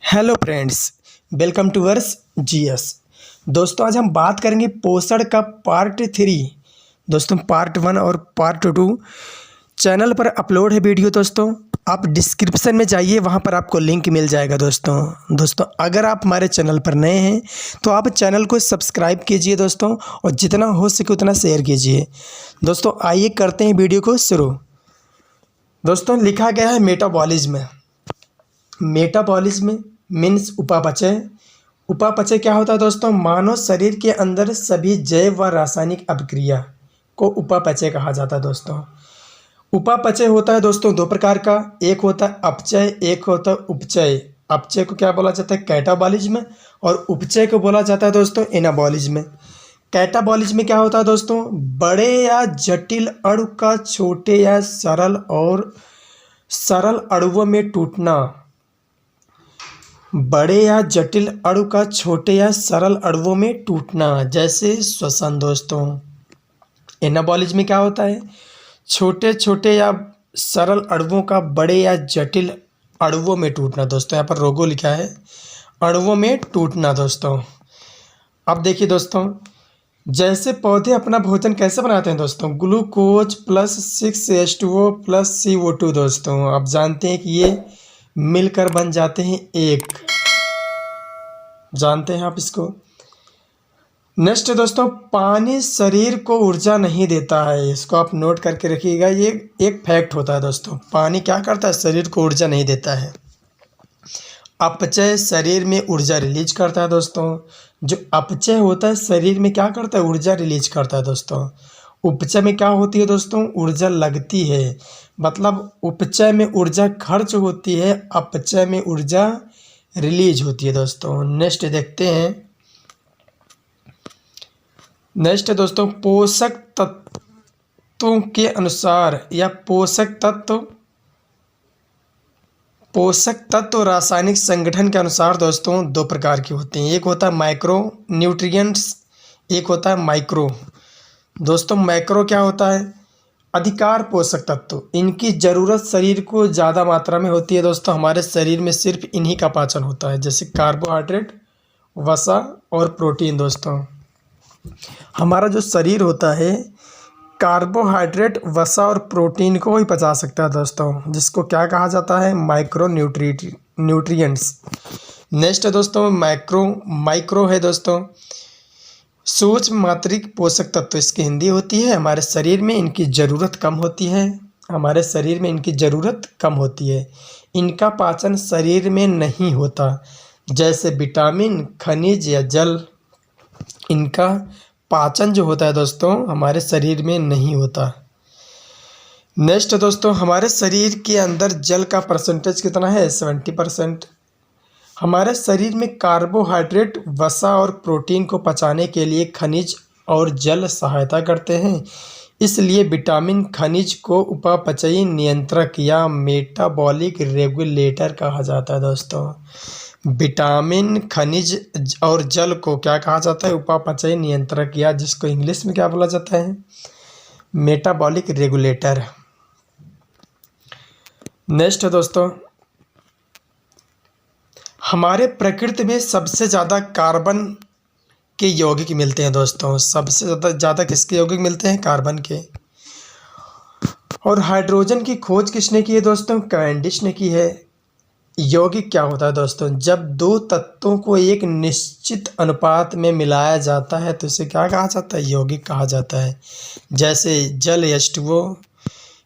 Hello friends, welcome to वर्स GS. दोस्तों, आज हम बात करेंगे पोषण का पार्ट 3। दोस्तों, पार्ट 1 और पार्ट 2 चैनल पर अपलोड है वीडियो। दोस्तों, आप डिस्क्रिप्शन में जाइए, वहां पर आपको लिंक मिल जाएगा। दोस्तों अगर आप हमारे चैनल पर नए हैं तो आप चैनल को सब्सक्राइब कीजिए दोस्तों, और जितना हो सके उतना शेयर कीजिए। दोस्तों, आइए करते हैं वीडियो को शुरू। दोस्तों, लिखा गया है मेटाबॉलिज्म। मेटाबॉलिज्म मीन्स उपापचय। उपापचय क्या होता है दोस्तों? मानव शरीर के अंदर सभी जैव व रासायनिक अभिक्रिया को उपापचय कहा जाता है। दोस्तों, उपापचय होता है दोस्तों दो प्रकार का, एक होता है अपचय, एक होता है उपचय। अपचय को क्या बोला जाता है? कैटाबॉलिज्म। और उपचय को बोला जाता है दोस्तों एनाबॉलिज्म। कैटाबॉलिज्म क्या होता है दोस्तों? बड़े या जटिल अणु का छोटे या सरल अणुओं में टूटना। बड़े या जटिल अणु का छोटे या सरल अणुओं में टूटना, जैसे श्वसन। दोस्तों, एनाबॉलिज्म में क्या होता है? छोटे छोटे या सरल अणुओं का बड़े या जटिल अणुओं में टूटना। दोस्तों, यहाँ पर रोगो लिखा है, अणुओं में टूटना। दोस्तों, अब देखिए दोस्तों, जैसे पौधे अपना भोजन कैसे बनाते हैं दोस्तों? Glucose plus 6H2O plus CO2। दोस्तों, आप जानते हैं कि ये मिलकर बन जाते हैं एक। जानते हैं आप इसको? नेक्स्ट दोस्तों, पानी शरीर को ऊर्जा नहीं देता है। इसको आप नोट करके रखिएगा, ये एक फैक्ट होता है। दोस्तों, पानी क्या करता है? शरीर को ऊर्जा नहीं देता है। अपचय शरीर में ऊर्जा रिलीज करता है। दोस्तों, जो अपचय होता है शरीर में क्या करता है? ऊर्जा रिलीज करता है। दोस्तों, उपचय में क्या होती है दोस्तों? ऊर्जा लगती है। मतलब उपचय में ऊर्जा खर्च होती है, अपचय में ऊर्जा रिलीज होती है। दोस्तों, नेक्स्ट देखते हैं। नेक्स्ट दोस्तों, पोषक तत्वों के अनुसार या पोषक तत्व रासायनिक संगठन के अनुसार दोस्तों दो प्रकार के होते हैं। एक होता है माइक्रो न्यूट्रिएंट्स, एक होता है माइक्रो। दोस्तों, मैक्रो क्या होता है? अधिकार पोषक तत्व। इनकी ज़रूरत शरीर को ज़्यादा मात्रा में होती है। दोस्तों, हमारे शरीर में सिर्फ इन्हीं का पाचन होता है, जैसे कार्बोहाइड्रेट, वसा और प्रोटीन। दोस्तों, हमारा जो शरीर होता है कार्बोहाइड्रेट, वसा और प्रोटीन को ही पचा सकता है। दोस्तों, जिसको क्या कहा जाता है? Micro nutrients. नेक्स्ट है दोस्तों माइक्रो है दोस्तों सूक्ष्म मात्रिक पोषक तत्व, इसकी हिंदी होती है। हमारे शरीर में इनकी ज़रूरत कम होती है। हमारे शरीर में इनकी ज़रूरत कम होती है। इनका पाचन शरीर में नहीं होता, जैसे विटामिन, खनिज या जल। इनका पाचन जो होता है दोस्तों हमारे शरीर में नहीं होता। नेक्स्ट दोस्तों, हमारे शरीर के अंदर जल का परसेंटेज कितना है? 70%। हमारे शरीर में कार्बोहाइड्रेट, वसा और प्रोटीन को पचाने के लिए खनिज और जल सहायता करते हैं। इसलिए विटामिन खनिज को उपापचयी नियंत्रक या मेटाबॉलिक रेगुलेटर कहा जाता है। दोस्तों, विटामिन, खनिज और जल को क्या कहा जाता है? उपापचयी नियंत्रक, या जिसको इंग्लिश में क्या बोला जाता है? Metabolic regulator. नेक्स्ट दोस्तों, हमारे प्रकृति में सबसे ज़्यादा कार्बन के यौगिक मिलते हैं। दोस्तों, सबसे ज़्यादा किसके यौगिक मिलते हैं? कार्बन के। और हाइड्रोजन की खोज किसने की है दोस्तों? कैवेंडिश ने की है। यौगिक क्या होता है दोस्तों? जब दो तत्वों को एक निश्चित अनुपात में मिलाया जाता है तो इसे क्या कहा जाता है? यौगिक कहा जाता है। जैसे जल H2O,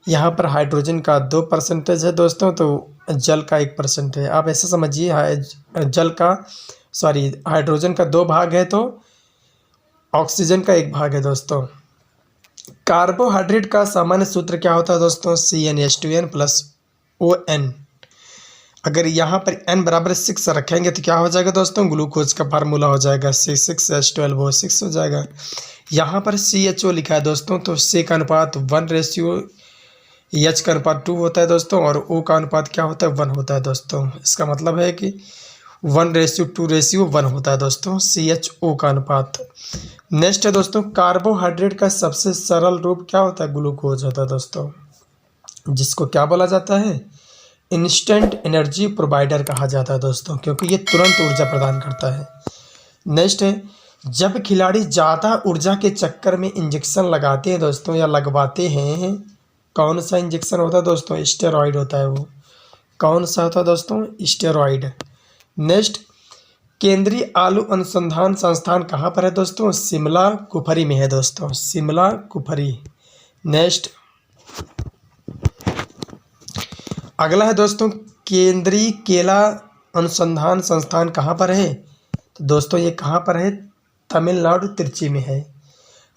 यहाँ पर हाइड्रोजन का 2% है दोस्तों, तो जल का 1% है। आप ऐसे समझिए, हाइड्रोजन का 2 भाग है तो ऑक्सीजन का 1 भाग है। दोस्तों, कार्बोहाइड्रेट का सामान्य सूत्र क्या होता है दोस्तों? CnH2n plus ON। अगर यहाँ पर n बराबर 6 रखेंगे तो क्या हो जाएगा दोस्तों? ग्लूकोज का फार्मूला हो जाएगा 6H12O6 हो जाएगा। यहाँ पर CHO लिखा है दोस्तों, तो C का अनुपात 1:, H का अनुपात 2 होता है दोस्तों, और O का अनुपात क्या होता है? 1 होता है। दोस्तों, इसका मतलब है कि 1:2:1 होता है दोस्तों CHO का अनुपात। नेक्स्ट है दोस्तों, कार्बोहाइड्रेट का सबसे सरल रूप क्या होता है? ग्लूकोज होता है दोस्तों, जिसको क्या बोला जाता है? इंस्टेंट एनर्जी प्रोवाइडर कहा जाता है दोस्तों, क्योंकि ये तुरंत ऊर्जा प्रदान करता है। नेक्स्ट है, जब खिलाड़ी ज़्यादा ऊर्जा के चक्कर में इंजेक्शन लगाते हैं दोस्तों या लगवाते हैं, कौन सा इंजेक्शन होता है दोस्तों? स्टेरॉइड होता है वो। कौन सा होता है दोस्तों? स्टेरॉइड। नेक्स्ट, केंद्रीय आलू अनुसंधान संस्थान कहाँ पर है दोस्तों? शिमला कुफरी में है दोस्तों, शिमला कुफरी। नेक्स्ट, अगला है दोस्तों, केंद्रीय केला अनुसंधान संस्थान कहाँ पर है? तो दोस्तों ये कहाँ पर है? तमिलनाडु त्रिची में है।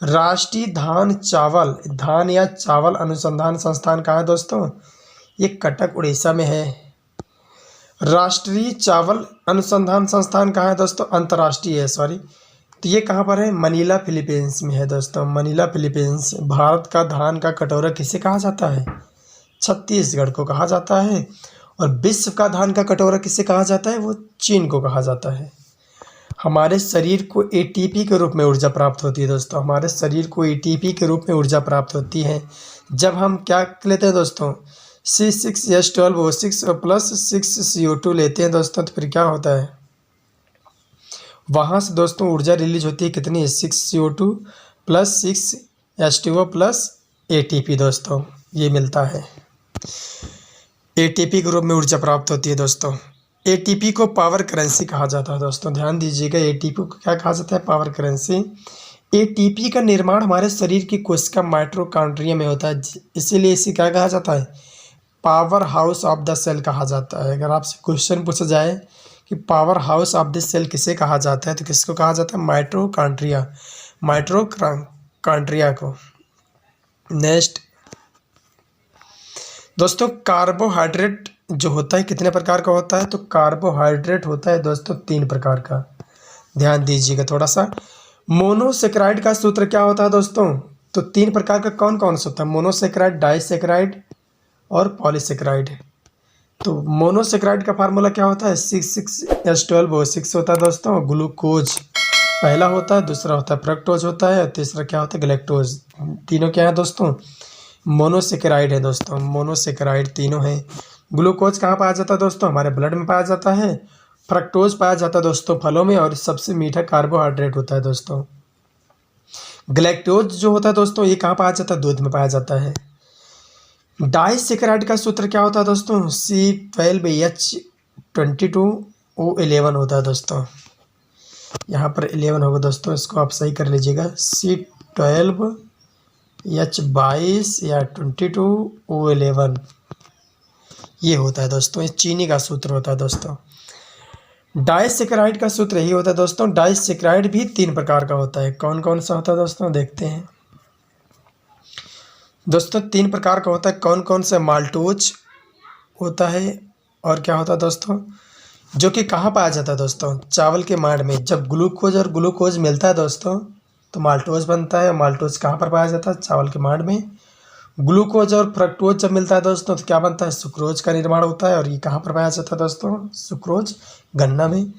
राष्ट्रीय धान या चावल अनुसंधान संस्थान कहाँ है दोस्तों? ये कटक उड़ीसा में है। राष्ट्रीय चावल अनुसंधान संस्थान कहाँ है दोस्तों? अंतर्राष्ट्रीय है, सॉरी। तो ये कहाँ पर है? मनीला फिलीपींस में है दोस्तों, मनीला फिलीपींस। भारत का धान का कटोरा किसे कहा जाता है? छत्तीसगढ़ को कहा जाता है। और विश्व का धान का कटोरा किसे कहा जाता है? वो चीन को कहा जाता है। हमारे शरीर को एटीपी के रूप में ऊर्जा प्राप्त होती है दोस्तों, हमारे शरीर को एटीपी के रूप में ऊर्जा प्राप्त होती है जब हम क्या लेते हैं दोस्तों? C6H12O6 प्लस 6CO2 लेते हैं दोस्तों। तो फिर क्या होता है? वहाँ से दोस्तों ऊर्जा रिलीज होती है कितनी? 6CO2 plus 6H2O plus ATP दोस्तों, ये मिलता है। ATP के रूप में ऊर्जा प्राप्त होती है दोस्तों। ATP को पावर करेंसी कहा जाता है दोस्तों, ध्यान दीजिएगा। ATP को क्या कहा जाता है? Power currency. ATP का निर्माण हमारे शरीर की कोशिका माइटोकॉन्ड्रिया में होता है, इसीलिए इसे क्या कहा जाता है? Powerhouse of the cell कहा जाता है। अगर आपसे क्वेश्चन पूछा जाए कि powerhouse of the cell किसे कहा जाता है, तो किसको कहा जाता है? माइटोकॉन्ड्रिया, माइटोकॉन्ड्रिया को। नेक्स्ट दोस्तों, कार्बोहाइड्रेट जो होता है कितने प्रकार का होता है? तो कार्बोहाइड्रेट होता है दोस्तों 3 प्रकार का, ध्यान दीजिएगा थोड़ा सा। मोनोसेक्राइड का सूत्र क्या होता है दोस्तों? तो 3 प्रकार का कौन कौन सा होता है? मोनोसेक्राइड, डाइसेक्राइड और पॉलीसेक्राइड। तो मोनोसेक्राइड का फार्मूला क्या होता है? 6H12O6 होता है दोस्तों। ग्लूकोज पहला होता है, दूसरा होता है फ्रक्टोज होता है, और तीसरा क्या होता है? गैलेक्टोज। तीनों क्या है दोस्तों? मोनोसेक्राइड है दोस्तों, मोनोसेक्राइड तीनों हैं। ग्लूकोज कहाँ पाया जाता है दोस्तों? हमारे ब्लड में पाया जाता है। फ्रक्टोज पाया जाता है दोस्तों फलों में, और सबसे मीठा कार्बोहाइड्रेट होता है दोस्तों। गैलेक्टोज जो होता है दोस्तों, ये कहाँ पाया जाता है? दूध में पाया जाता है। डाइसेक्राइड का सूत्र क्या होता है दोस्तों? C12H22O11 होता है दोस्तों। यहाँ पर 11 होगा दोस्तों, इसको आप सही कर लीजिएगा। C12H22 या 22O11 ये होता है दोस्तों, ये चीनी का सूत्र होता है दोस्तों। डाइसेक्राइड का सूत्र यही होता है दोस्तों। डाइसेक्राइड भी 3 प्रकार का होता है। कौन कौन सा होता है दोस्तों? देखते हैं दोस्तों। 3 प्रकार का होता है। कौन कौन सा? माल्टोज होता है, और क्या होता है दोस्तों? जो कि कहाँ पाया जाता है दोस्तों? चावल के मांड में। जब ग्लूकोज और ग्लूकोज मिलता है दोस्तों तो माल्टोज बनता है। माल्टोज कहाँ पर पाया जाता है? चावल के मांड में। ग्लूकोज और फ्रक्टोज जब मिलता है दोस्तों तो क्या बनता है? सुक्रोज का निर्माण होता है, और ये कहाँ पर पाया जाता है दोस्तों? सुक्रोज गन्ना में।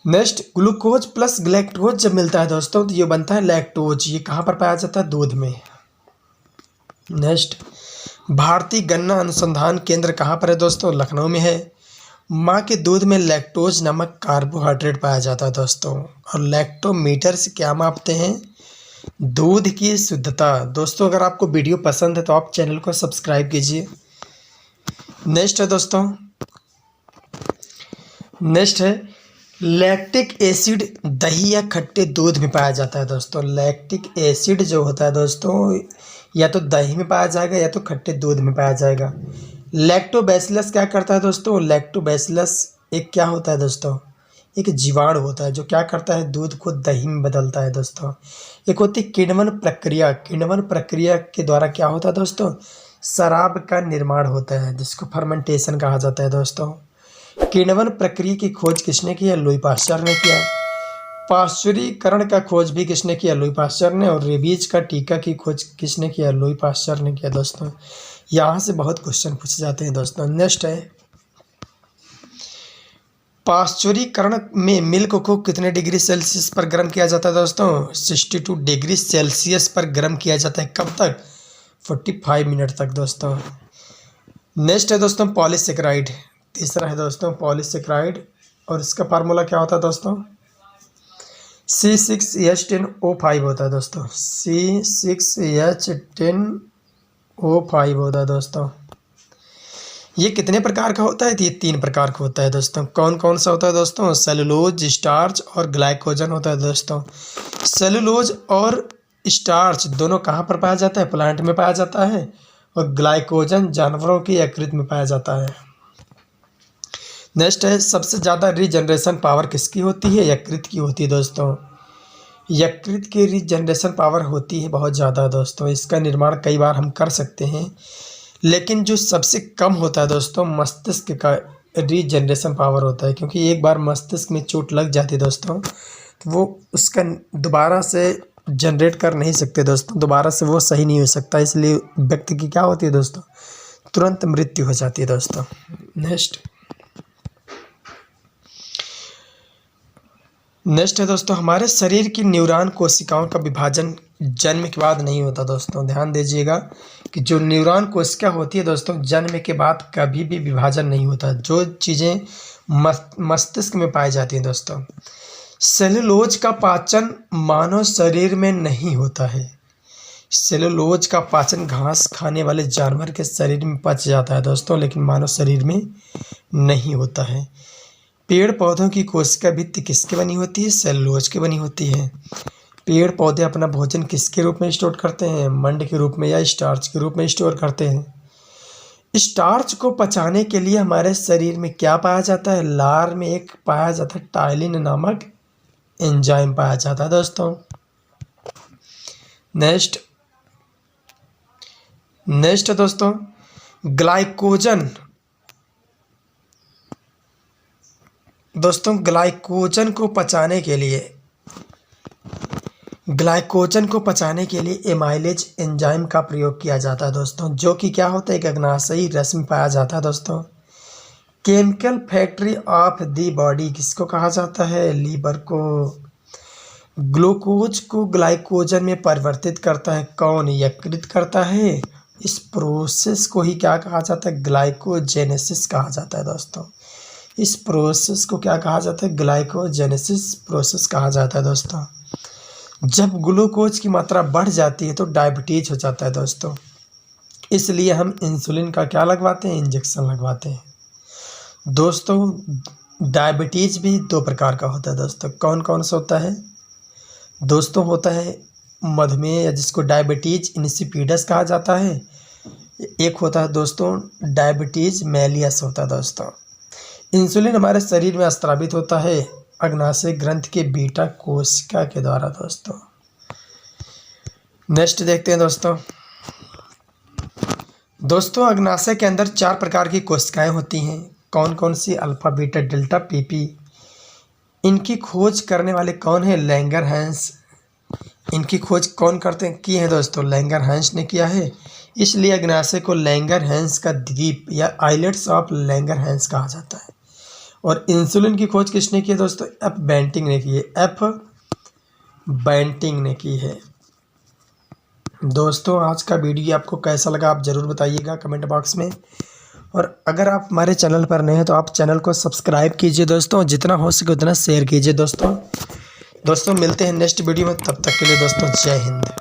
नेक्स्ट, ग्लूकोज प्लस गैलेक्टोज जब मिलता है दोस्तों तो ये बनता है लैक्टोज। ये कहाँ पर पाया जाता है? दूध में। नेक्स्ट, भारतीय गन्ना अनुसंधान केंद्र कहाँ पर है दोस्तों? लखनऊ में है। माँ के दूध में लैक्टोज नामक कार्बोहाइड्रेट पाया जाता है दोस्तों। और लैक्टोमीटर से क्या मापते हैं? दूध की शुद्धता। दोस्तों अगर आपको वीडियो पसंद है तो आप चैनल को सब्सक्राइब कीजिए। नेक्स्ट है दोस्तों, नेक्स्ट है लैक्टिक एसिड दही या खट्टे दूध में पाया जाता है दोस्तों। लैक्टिक एसिड जो होता है दोस्तों या तो दही में पाया जाएगा या तो खट्टे दूध में पाया जाएगा। लैक्टोबैसिलस क्या करता है दोस्तों? लैक्टोबैसिलस एक क्या होता है दोस्तों? एक जीवाणु होता है जो क्या करता है? दूध को दही में बदलता है दोस्तों। एक होती है किण्वन प्रक्रिया। किण्वन प्रक्रिया के द्वारा क्या होता है दोस्तों? शराब का निर्माण होता है जिसको फर्मेंटेशन कहा जाता है दोस्तों। किण्वन प्रक्रिया की खोज किसने किया? लुई पाश्चर ने किया। पाश्चुरीकरण का खोज भी किसने किया? लुई पाश्चर ने। और रेबीज का टीका की खोज किसने किया? लुई पाश्चर ने किया दोस्तों। यहाँ से बहुत क्वेश्चन पूछे जाते हैं दोस्तों। नेक्स्ट है, पाश्चुरीकरण में मिल्क को कितने डिग्री सेल्सियस पर गर्म किया जाता है दोस्तों? 62 डिग्री सेल्सियस पर गर्म किया जाता है। कब तक? 45 मिनट तक दोस्तों। नेक्स्ट है दोस्तों पॉलीसेकेराइड। तीसरा है दोस्तों पॉलीसेकेराइड और इसका फार्मूला क्या होता है दोस्तों, C6H10O5 होता है दोस्तों, C6H10O5 होता है दोस्तों। ये कितने प्रकार का होता है, ये 3 प्रकार का होता है दोस्तों। कौन कौन सा होता है दोस्तों, सेलुलोज, स्टार्च और ग्लाइकोजन होता है दोस्तों। सेलुलोज और स्टार्च दोनों कहाँ पर पाया जाता है, प्लांट में पाया जाता है, और ग्लाइकोजन जानवरों की यकृत में पाया जाता है। नेक्स्ट है सबसे ज़्यादा रीजनरेशन पावर किसकी होती है, यकृत की होती है दोस्तों। यकृत की रीजनरेशन पावर होती है बहुत ज़्यादा दोस्तों। इसका निर्माण कई बार हम कर सकते हैं, लेकिन जो सबसे कम होता है दोस्तों मस्तिष्क का रीजनरेशन पावर होता है, क्योंकि एक बार मस्तिष्क में चोट लग जाती है दोस्तों तो वो उसका दोबारा से जनरेट कर नहीं सकते दोस्तों, दोबारा से वो सही नहीं हो सकता, इसलिए व्यक्ति की क्या होती है दोस्तों, तुरंत मृत्यु हो जाती है दोस्तों। नेक्स्ट है दोस्तों हमारे शरीर की न्यूरॉन कोशिकाओं का विभाजन जन्म के बाद नहीं होता दोस्तों। ध्यान दीजिएगा कि जो न्यूरॉन कोशिका होती है दोस्तों जन्म के बाद कभी भी विभाजन नहीं होता। जो चीज़ें मस्तिष्क में पाई जाती हैं दोस्तों। सेलुलोज का पाचन मानव शरीर में नहीं होता है। सेलुलोज का पाचन घास खाने वाले जानवर के शरीर में पच जाता है दोस्तों, लेकिन मानव शरीर में नहीं होता है। पेड़ पौधों की कोशिका भित्ति किसके बनी होती है, सेलुलोज की बनी होती है। पेड़ पौधे अपना भोजन किसके रूप में स्टोर करते हैं, मंड के रूप में या स्टार्च के रूप में स्टोर करते हैं। स्टार्च को पचाने के लिए हमारे शरीर में क्या पाया जाता है, लार में एक पाया जाता है टाइलिन नामक एंजाइम पाया जाता है दोस्तों। नेक्स्ट है दोस्तों ग्लाइकोजन। दोस्तों ग्लाइकोजन को पचाने के लिए एमाइलेज एंजाइम का प्रयोग किया जाता है दोस्तों, जो कि क्या होता है, एक अग्नाशयी रस में पाया जाता है दोस्तों। Chemical factory of the body किसको कहा जाता है, लीवर को। ग्लूकोज को ग्लाइकोजन में परिवर्तित करता है कौन, यकृत करता है। इस प्रोसेस को ही क्या कहा जाता है, ग्लाइकोजेनेसिस कहा जाता है दोस्तों। इस प्रोसेस को क्या कहा जाता है, ग्लाइकोजेनेसिस प्रोसेस कहा जाता है दोस्तों। जब ग्लूकोज की मात्रा बढ़ जाती है तो डायबिटीज हो जाता है दोस्तों, इसलिए हम इंसुलिन का क्या लगवाते हैं, इंजेक्शन लगवाते हैं दोस्तों। डायबिटीज भी 2 प्रकार का होता है दोस्तों। कौन कौन सा होता है दोस्तों, होता है मधुमेह या जिसको डायबिटीज इंसिपिडस कहा जाता है। एक होता है दोस्तों डायबिटीज मेलियस होता है दोस्तों। इंसुलिन हमारे शरीर में स्रावित होता है अग्नाशय ग्रंथि के बीटा कोशिका के द्वारा दोस्तों। नेक्स्ट देखते हैं दोस्तों अग्नाशय के अंदर 4 प्रकार की कोशिकाएं होती हैं। कौन कौन सी, अल्फा बीटा डेल्टा पीपी। इनकी खोज करने वाले कौन है, लैंगरहैंस। इनकी खोज कौन की है दोस्तों, लैंगरहैंस ने किया है, इसलिए अग्नाशय को लैंगरहैंस का द्वीप या आइलैंड्स ऑफ लैंगरहैंस कहा जाता है। और इंसुलिन की खोज किसने की है दोस्तों, एफ बेंटिंग ने की है, एफ बेंटिंग ने की है। दोस्तों आज का वीडियो आपको कैसा लगा आप ज़रूर बताइएगा कमेंट बॉक्स में, और अगर आप हमारे चैनल पर नए हैं तो आप चैनल को सब्सक्राइब कीजिए दोस्तों, जितना हो सके उतना शेयर कीजिए दोस्तों। मिलते हैं नेक्स्ट वीडियो में, तब तक के लिए दोस्तों जय हिंद।